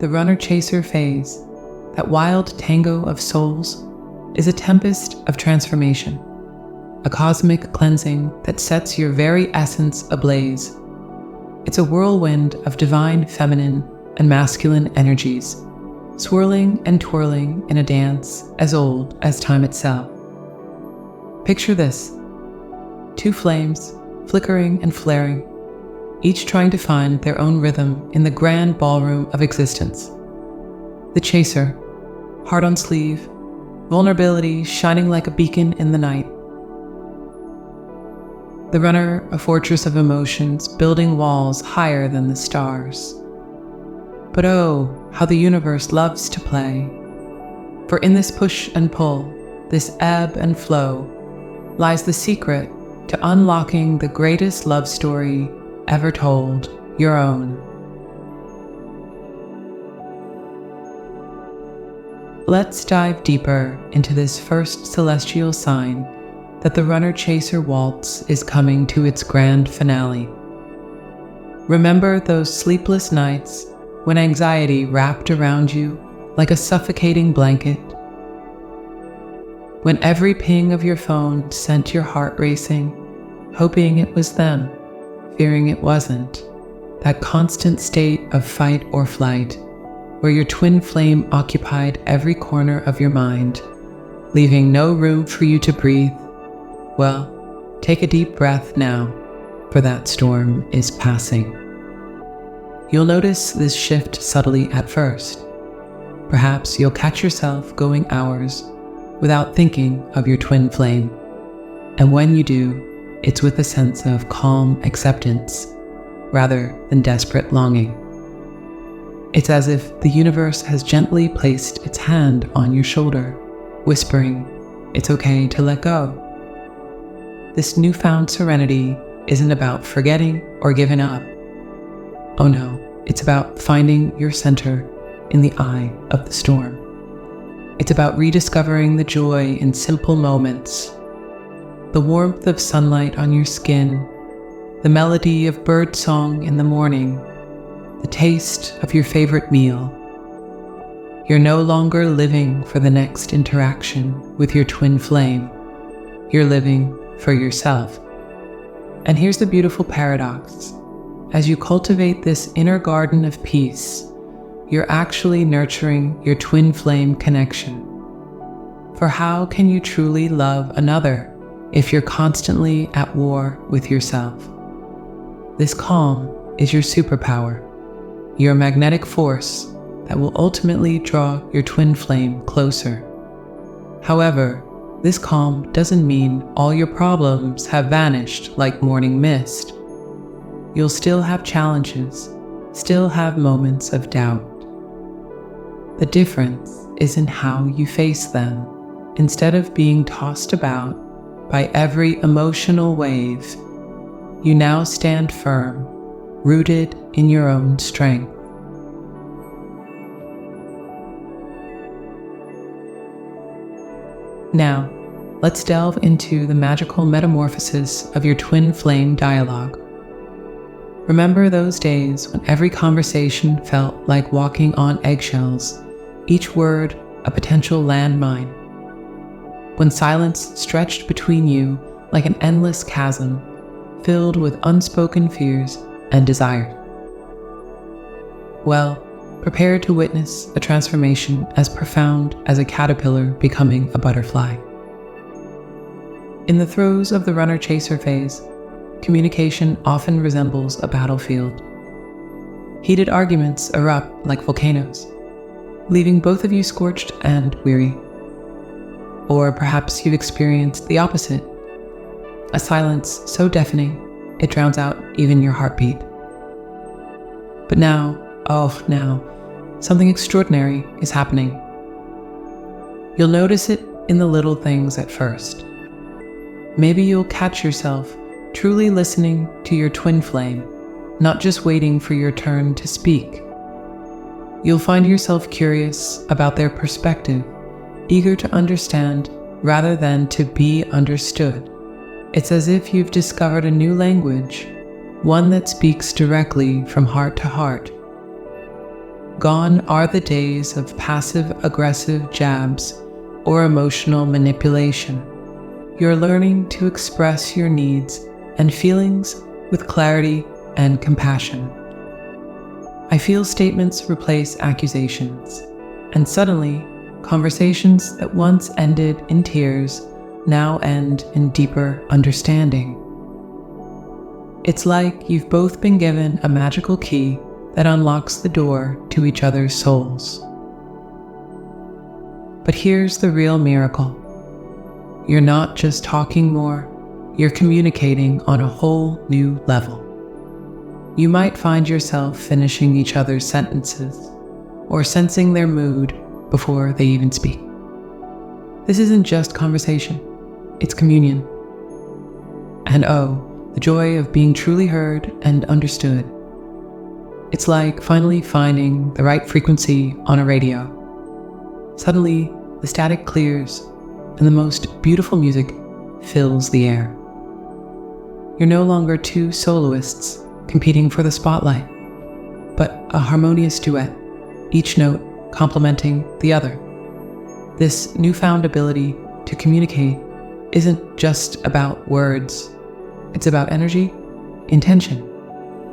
The runner-chaser phase, that wild tango of souls, is a tempest of transformation, a cosmic cleansing that sets your very essence ablaze. It's a whirlwind of divine feminine and masculine energies, swirling and twirling in a dance as old as time itself. Picture this: two flames, flickering and flaring, each trying to find their own rhythm in the grand ballroom of existence. The chaser, heart on sleeve, vulnerability shining like a beacon in the night. The runner, a fortress of emotions, building walls higher than the stars. But oh, how the universe loves to play. For in this push and pull, this ebb and flow, lies the secret to unlocking the greatest love story ever told, your own. Let's dive deeper into this first celestial sign that the runner-chaser waltz is coming to its grand finale. Remember those sleepless nights when anxiety wrapped around you like a suffocating blanket? When every ping of your phone sent your heart racing, hoping it was them, fearing it wasn't, that constant state of fight or flight, where your twin flame occupied every corner of your mind, leaving no room for you to breathe. Well, take a deep breath now, for that storm is passing. You'll notice this shift subtly at first. Perhaps you'll catch yourself going hours without thinking of your twin flame. And when you do, it's with a sense of calm acceptance rather than desperate longing. It's as if the universe has gently placed its hand on your shoulder, whispering, it's okay to let go. This newfound serenity isn't about forgetting or giving up. Oh no, it's about finding your center in the eye of the storm. It's about rediscovering the joy in simple moments, the warmth of sunlight on your skin, the melody of bird song in the morning, the taste of your favorite meal. You're no longer living for the next interaction with your twin flame. You're living for yourself. And here's the beautiful paradox. As you cultivate this inner garden of peace, you're actually nurturing your twin flame connection. For how can you truly love another if you're constantly at war with yourself? This calm is your superpower, your magnetic force that will ultimately draw your twin flame closer. However, this calm doesn't mean all your problems have vanished like morning mist. You'll still have challenges, still have moments of doubt. The difference is in how you face them. Instead of being tossed about by every emotional wave, you now stand firm, rooted in your own strength. Now, let's delve into the magical metamorphosis of your twin flame dialogue. Remember those days when every conversation felt like walking on eggshells, each word a potential landmine? When silence stretched between you like an endless chasm, filled with unspoken fears and desires? Well, prepare to witness a transformation as profound as a caterpillar becoming a butterfly. In the throes of the runner-chaser phase, communication often resembles a battlefield. Heated arguments erupt like volcanoes, leaving both of you scorched and weary. Or perhaps you've experienced the opposite, a silence so deafening it drowns out even your heartbeat. But now, something extraordinary is happening. You'll notice it in the little things at first. Maybe you'll catch yourself truly listening to your twin flame, not just waiting for your turn to speak. You'll find yourself curious about their perspective, eager to understand rather than to be understood. It's as if you've discovered a new language, one that speaks directly from heart to heart. Gone are the days of passive-aggressive jabs or emotional manipulation. You're learning to express your needs and feelings with clarity and compassion. I feel statements replace accusations, and suddenly, conversations that once ended in tears now end in deeper understanding. It's like you've both been given a magical key that unlocks the door to each other's souls. But here's the real miracle. You're not just talking more, you're communicating on a whole new level. You might find yourself finishing each other's sentences or sensing their mood before they even speak. This isn't just conversation, it's communion. And oh, the joy of being truly heard and understood. It's like finally finding the right frequency on a radio. Suddenly, the static clears and the most beautiful music fills the air. You're no longer two soloists competing for the spotlight, but a harmonious duet, each note complementing the other. This newfound ability to communicate isn't just about words. It's about energy, intention,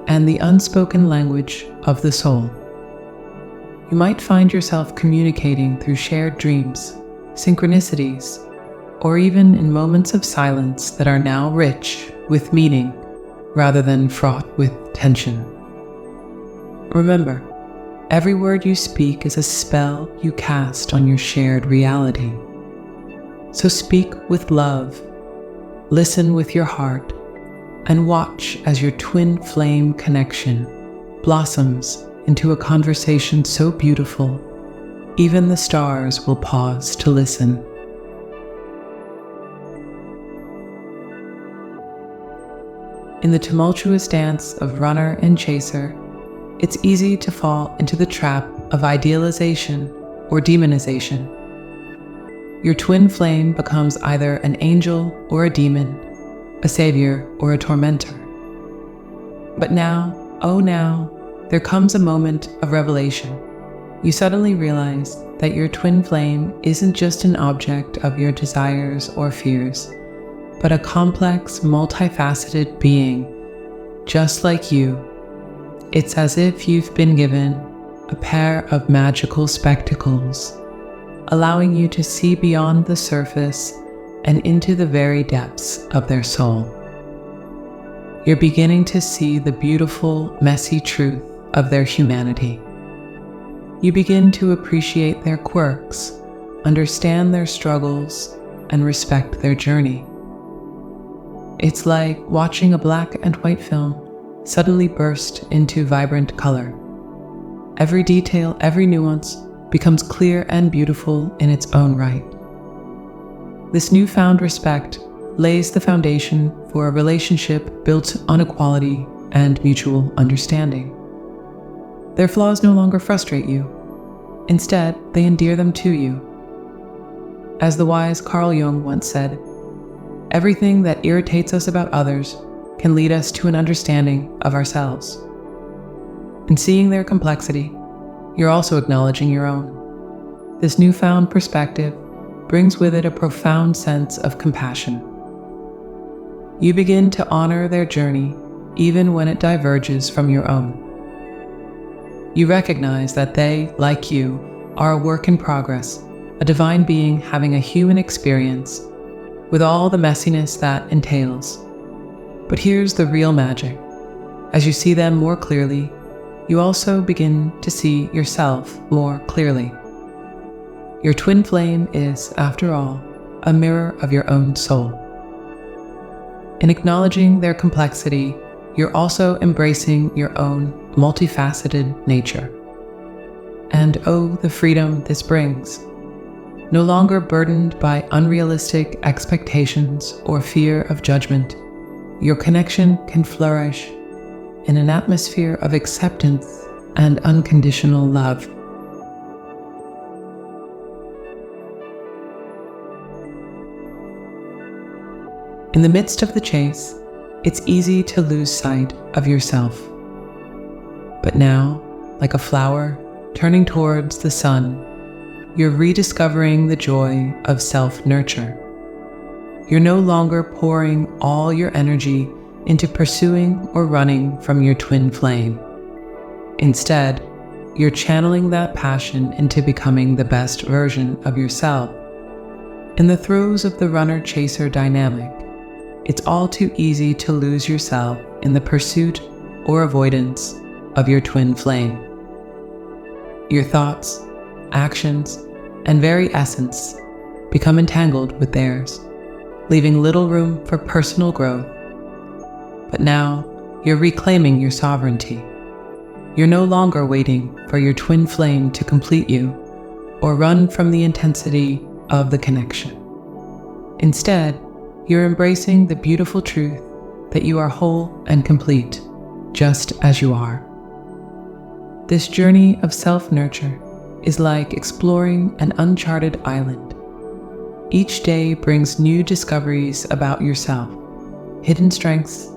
and the unspoken language of the soul. You might find yourself communicating through shared dreams, synchronicities, or even in moments of silence that are now rich with meaning rather than fraught with tension. Remember, every word you speak is a spell you cast on your shared reality. So speak with love, listen with your heart, and watch as your twin flame connection blossoms into a conversation so beautiful, even the stars will pause to listen. In the tumultuous dance of runner and chaser, it's easy to fall into the trap of idealization or demonization. Your twin flame becomes either an angel or a demon, a savior or a tormentor. But now, oh now, there comes a moment of revelation. You suddenly realize that your twin flame isn't just an object of your desires or fears, but a complex, multifaceted being, just like you. It's as if you've been given a pair of magical spectacles, allowing you to see beyond the surface and into the very depths of their soul. You're beginning to see the beautiful, messy truth of their humanity. You begin to appreciate their quirks, understand their struggles, and respect their journey. It's like watching a black and white film suddenly burst into vibrant color. Every detail, every nuance becomes clear and beautiful in its own right. This newfound respect lays the foundation for a relationship built on equality and mutual understanding. Their flaws no longer frustrate you. Instead, they endear them to you. As the wise Carl Jung once said, everything that irritates us about others can lead us to an understanding of ourselves. In seeing their complexity, you're also acknowledging your own. This newfound perspective brings with it a profound sense of compassion. You begin to honor their journey even when it diverges from your own. You recognize that they, like you, are a work in progress, a divine being having a human experience with all the messiness that entails. But here's the real magic. As you see them more clearly, you also begin to see yourself more clearly. Your twin flame is, after all, a mirror of your own soul. In acknowledging their complexity, you're also embracing your own multifaceted nature. And oh, the freedom this brings. No longer burdened by unrealistic expectations or fear of judgment, your connection can flourish in an atmosphere of acceptance and unconditional love. In the midst of the chase, it's easy to lose sight of yourself. But now, like a flower, turning towards the sun, you're rediscovering the joy of self-nurture. You're no longer pouring all your energy into pursuing or running from your twin flame. Instead, you're channeling that passion into becoming the best version of yourself. In the throes of the runner-chaser dynamic, it's all too easy to lose yourself in the pursuit or avoidance of your twin flame. Your thoughts, actions, and very essence become entangled with theirs, leaving little room for personal growth. But now, you're reclaiming your sovereignty. You're no longer waiting for your twin flame to complete you or run from the intensity of the connection. Instead, you're embracing the beautiful truth that you are whole and complete, just as you are. This journey of self-nurture is like exploring an uncharted island. Each day brings new discoveries about yourself, hidden strengths,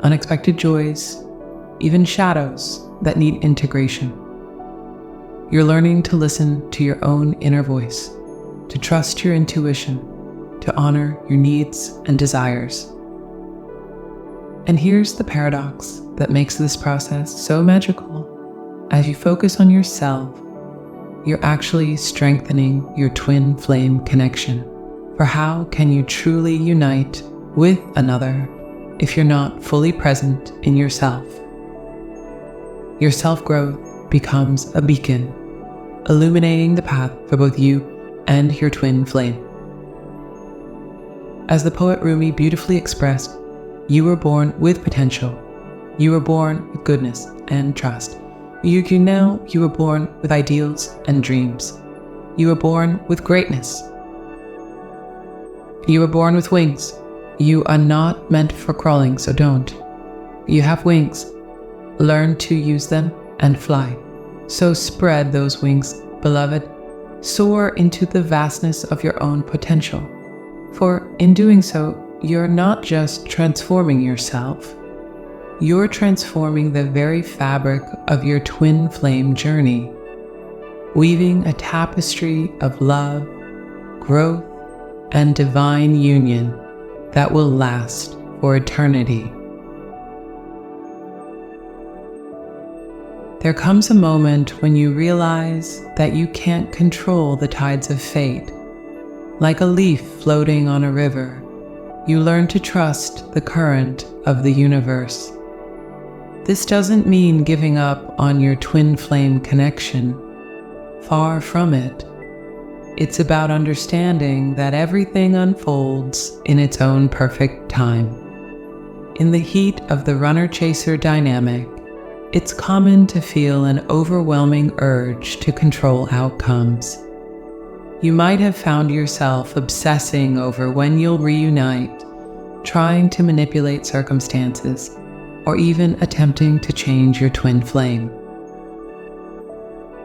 unexpected joys, even shadows that need integration. You're learning to listen to your own inner voice, to trust your intuition, to honor your needs and desires. And here's the paradox that makes this process so magical. As you focus on yourself, you're actually strengthening your twin flame connection. For how can you truly unite with another if you're not fully present in yourself? Your self-growth becomes a beacon, illuminating the path for both you and your twin flame. As the poet Rumi beautifully expressed, you were born with potential. You were born with goodness and trust. You were born with ideals and dreams. You were born with greatness. You were born with wings. You are not meant for crawling, so don't. You have wings. Learn to use them and fly. So spread those wings, beloved. Soar into the vastness of your own potential. For in doing so, you're not just transforming yourself, you're transforming the very fabric of your twin flame journey, weaving a tapestry of love, growth, and divine union that will last for eternity. There comes a moment when you realize that you can't control the tides of fate. Like a leaf floating on a river, you learn to trust the current of the universe. This doesn't mean giving up on your twin flame connection. Far from it. It's about understanding that everything unfolds in its own perfect time. In the heat of the runner-chaser dynamic, it's common to feel an overwhelming urge to control outcomes. You might have found yourself obsessing over when you'll reunite, trying to manipulate circumstances, or even attempting to change your twin flame.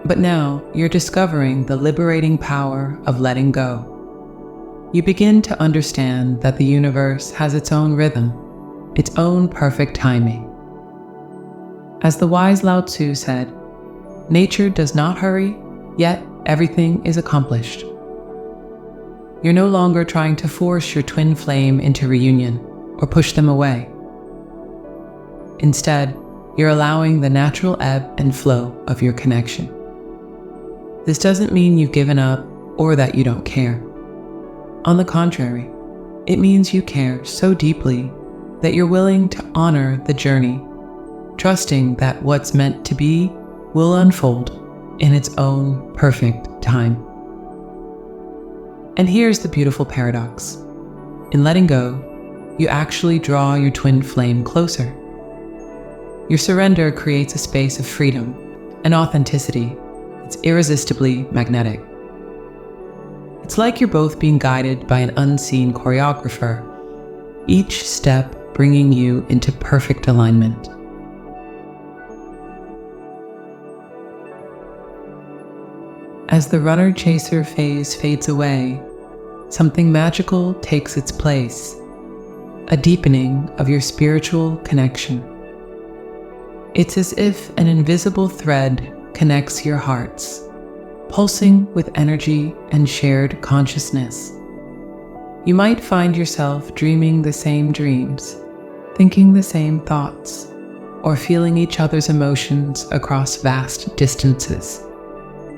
But now you're discovering the liberating power of letting go. You begin to understand that the universe has its own rhythm, its own perfect timing. As the wise Lao Tzu said, nature does not hurry, yet everything is accomplished. You're no longer trying to force your twin flame into reunion or push them away. Instead, you're allowing the natural ebb and flow of your connection. This doesn't mean you've given up or that you don't care. On the contrary, it means you care so deeply that you're willing to honor the journey, trusting that what's meant to be will unfold in its own perfect time. And here's the beautiful paradox. In letting go, you actually draw your twin flame closer. Your surrender creates a space of freedom and authenticity that's irresistibly magnetic. It's like you're both being guided by an unseen choreographer, each step bringing you into perfect alignment. As the runner-chaser phase fades away, something magical takes its place, a deepening of your spiritual connection. It's as if an invisible thread connects your hearts, pulsing with energy and shared consciousness. You might find yourself dreaming the same dreams, thinking the same thoughts, or feeling each other's emotions across vast distances.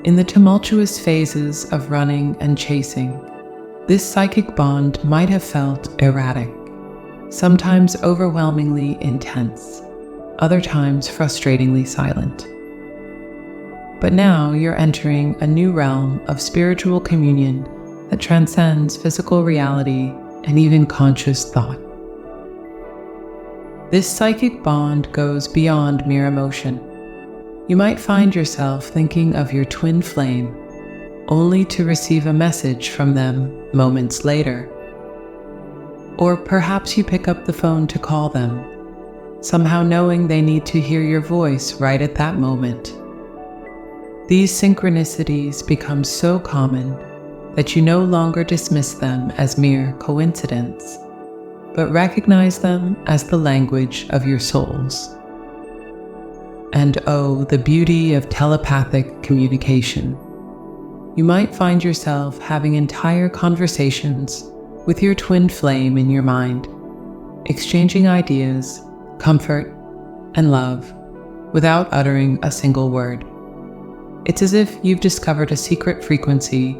In the tumultuous phases of running and chasing, this psychic bond might have felt erratic, sometimes overwhelmingly intense, other times frustratingly silent. But now you're entering a new realm of spiritual communion that transcends physical reality and even conscious thought. This psychic bond goes beyond mere emotion. You might find yourself thinking of your twin flame, only to receive a message from them moments later. Or perhaps you pick up the phone to call them, somehow knowing they need to hear your voice right at that moment. These synchronicities become so common that you no longer dismiss them as mere coincidence, but recognize them as the language of your souls. And oh, the beauty of telepathic communication. You might find yourself having entire conversations with your twin flame in your mind, exchanging ideas, comfort, and love without uttering a single word. It's as if you've discovered a secret frequency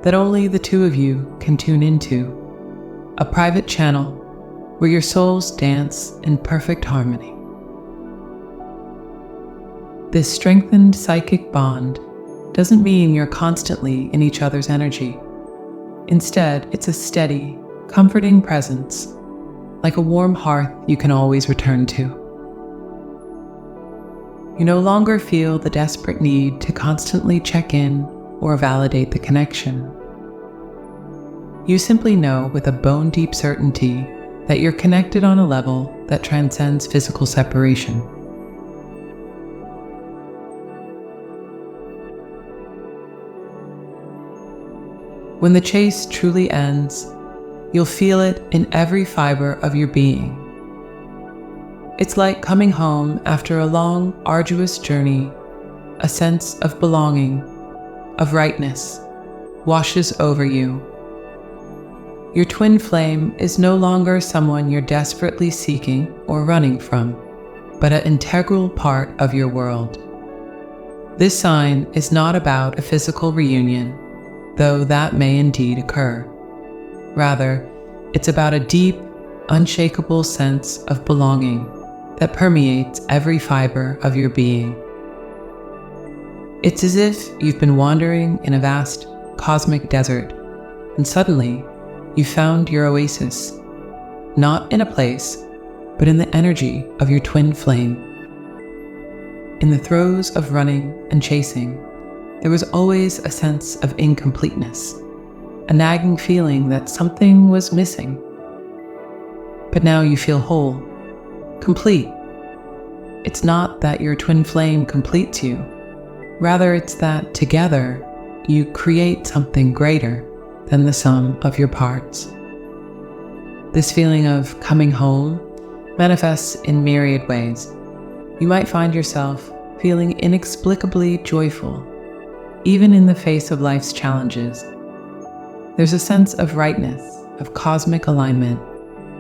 that only the two of you can tune into, a private channel where your souls dance in perfect harmony. This strengthened psychic bond doesn't mean you're constantly in each other's energy. Instead, it's a steady, comforting presence, like a warm hearth you can always return to. You no longer feel the desperate need to constantly check in or validate the connection. You simply know with a bone-deep certainty that you're connected on a level that transcends physical separation. When the chase truly ends, you'll feel it in every fiber of your being. It's like coming home after a long, arduous journey. A sense of belonging, of rightness, washes over you. Your twin flame is no longer someone you're desperately seeking or running from, but an integral part of your world. This sign is not about a physical reunion, though that may indeed occur. Rather, it's about a deep, unshakable sense of belonging that permeates every fiber of your being. It's as if you've been wandering in a vast, cosmic desert, and suddenly you found your oasis, not in a place, but in the energy of your twin flame. In the throes of running and chasing, there was always a sense of incompleteness, a nagging feeling that something was missing. But now you feel whole, complete. It's not that your twin flame completes you. Rather, it's that together you create something greater than the sum of your parts. This feeling of coming home manifests in myriad ways. You might find yourself feeling inexplicably joyful, even in the face of life's challenges. There's a sense of rightness, of cosmic alignment,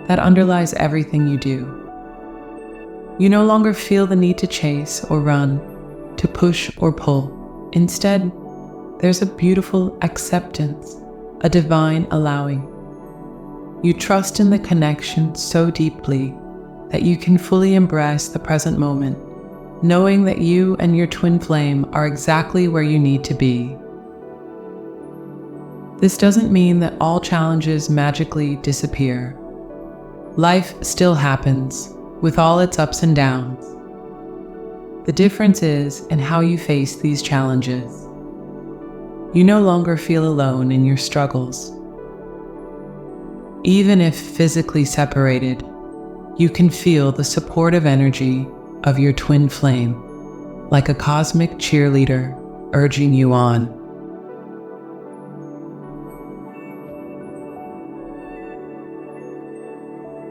that underlies everything you do. You no longer feel the need to chase or run, to push or pull. Instead, there's a beautiful acceptance, a divine allowing. You trust in the connection so deeply that you can fully embrace the present moment, knowing that you and your twin flame are exactly where you need to be. This doesn't mean that all challenges magically disappear. Life still happens, with all its ups and downs. The difference is in how you face these challenges. You no longer feel alone in your struggles. Even if physically separated, you can feel the supportive energy of your twin flame, like a cosmic cheerleader urging you on.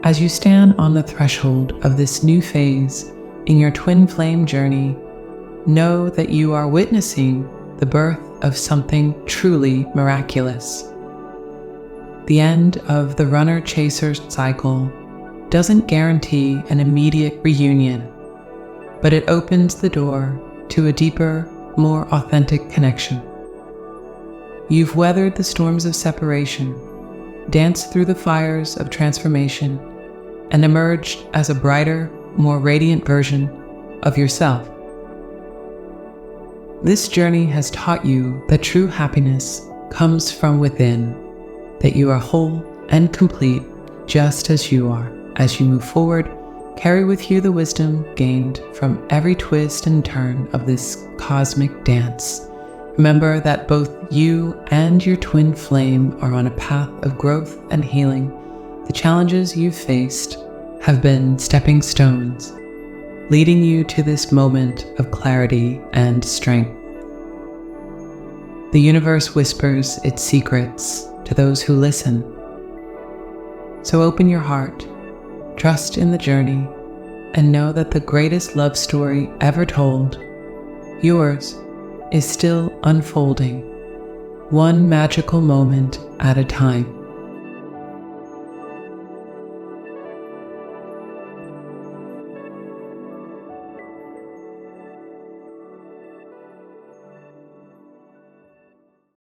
As you stand on the threshold of this new phase in your twin flame journey, know that you are witnessing the birth of something truly miraculous. The end of the runner-chaser cycle doesn't guarantee an immediate reunion, but it opens the door to a deeper, more authentic connection. You've weathered the storms of separation, danced through the fires of transformation, and emerged as a brighter, more radiant version of yourself. This journey has taught you that true happiness comes from within, that you are whole and complete just as you are. As you move forward, carry with you the wisdom gained from every twist and turn of this cosmic dance. Remember that both you and your twin flame are on a path of growth and healing. The challenges you've faced have been stepping stones, leading you to this moment of clarity and strength. The universe whispers its secrets to those who listen. So open your heart, trust in the journey, and know that the greatest love story ever told, yours, is still unfolding, one magical moment at a time.